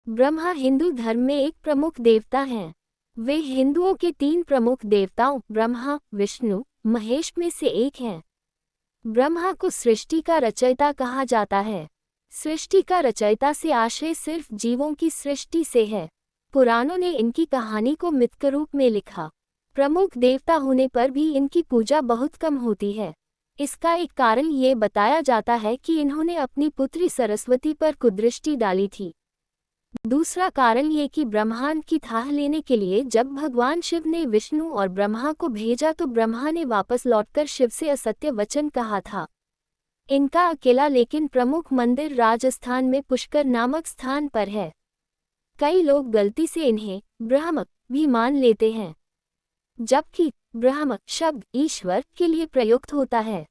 ब्रह्मा हिंदू धर्म में एक प्रमुख देवता हैं। वे हिंदुओं के 3 प्रमुख देवताओं ब्रह्मा, विष्णु, महेश में से एक हैं। ब्रह्मा को सृष्टि का रचयिता कहा जाता है। सृष्टि का रचयिता से आशय सिर्फ जीवों की सृष्टि से है। पुराणों ने इनकी कहानी को मिथ के रूप में लिखा। प्रमुख देवता होने पर भी इनकी पूजा बहुत कम होती है। इसका एक कारण ये बताया जाता है कि इन्होंने अपनी पुत्री सरस्वती पर कुदृष्टि डाली थी। दूसरा कारण ये कि ब्रह्मांड की थाह लेने के लिए जब भगवान शिव ने विष्णु और ब्रह्मा को भेजा तो ब्रह्मा ने वापस लौटकर शिव से असत्य वचन कहा था। इनका अकेला लेकिन प्रमुख मंदिर राजस्थान में पुष्कर नामक स्थान पर है। कई लोग गलती से इन्हें ब्रह्म भी मान लेते हैं, जबकि ब्रह्म शब्द ईश्वर के लिए प्रयुक्त होता है।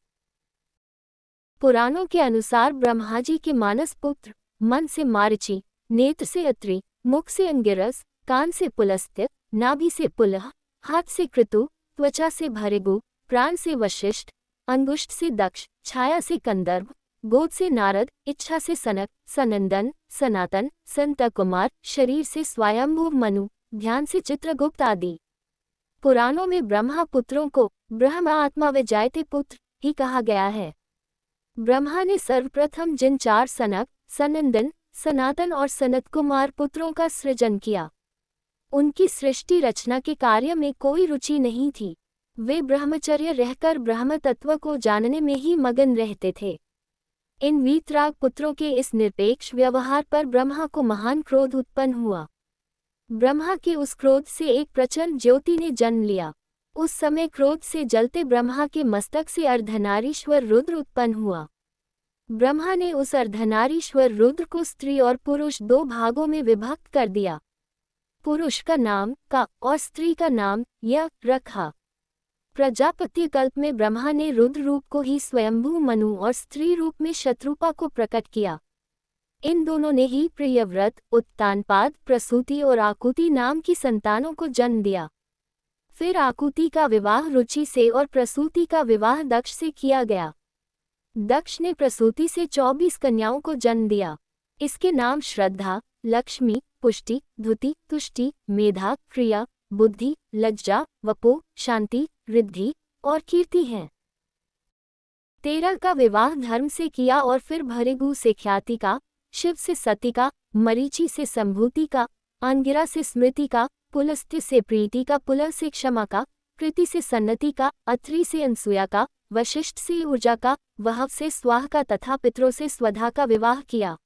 पुराणों के अनुसार ब्रह्मा जी के मानस पुत्र मन से मारीचि, नेत्र से अत्रि, मुख से अंगिरस, कान से पुलस्त्य, नाभि से पुलह, हाथ से क्रतु, त्वचा से भृगु, प्राण से वशिष्ठ, अंगुष्ठ से दक्ष, छाया से कंदर्प, गोद से नारद, इच्छा से सनक, सनंदन, सनातन, संत कुमार, शरीर से स्वयंभू मनु, ध्यान से चित्रगुप्त आदि। पुराणों में ब्रह्मा पुत्रों को ब्रह्म आत्मा विजायते पुत्र ही कहा गया है। ब्रह्मा ने सर्वप्रथम जिन 4 सनक, सनंदन, सनातन और सनत कुमार पुत्रों का सृजन किया, उनकी सृष्टि रचना के कार्य में कोई रुचि नहीं थी। वे ब्रह्मचर्य रहकर ब्रह्म तत्व को जानने में ही मगन रहते थे। इन वीतराग पुत्रों के इस निरपेक्ष व्यवहार पर ब्रह्मा को महान क्रोध उत्पन्न हुआ। ब्रह्मा के उस क्रोध से एक प्रचंड ज्योति ने जन्म लिया। उस समय क्रोध से जलते ब्रह्मा के मस्तक से अर्धनारीश्वर रुद्र उत्पन्न हुआ। ब्रह्मा ने उस अर्धनारीश्वर रुद्र को स्त्री और पुरुष 2 भागों में विभक्त कर दिया। पुरुष का नाम का और स्त्री का नाम य रखा। प्रजापत्य कल्प में ब्रह्मा ने रुद्र रूप को ही स्वयंभू मनु और स्त्री रूप में शत्रुपा को प्रकट किया। इन दोनों ने ही प्रियव्रत, उत्तानपाद, प्रसूति और आकुति नाम की संतानों को जन्म दिया। फिर आकुति का विवाह रुचि से और प्रसूति का विवाह दक्ष से किया गया। दक्ष ने प्रसूति से 24 कन्याओं को जन्म दिया। इसके नाम श्रद्धा, लक्ष्मी, पुष्टि, धुति, तुष्टि, मेधा, क्रिया, बुद्धि, लज्जा, वपो, शांति, रिद्धि और कीर्ति हैं। 13 का विवाह धर्म से किया और फिर भृगु से ख्याति का, शिव से सती का, मरीचि से संभूति का, अंगिरा से स्मृति का, पुलस्त्य से प्रीति का, पुलह से क्षमा का, कृति से सन्नति का, अत्रि से अनसूया का, वशिष्ठ से ऊर्जा का, वहव से स्वाह का तथा पितरों से स्वधा का विवाह किया।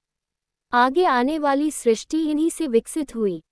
आगे आने वाली सृष्टि इन्हीं से विकसित हुई।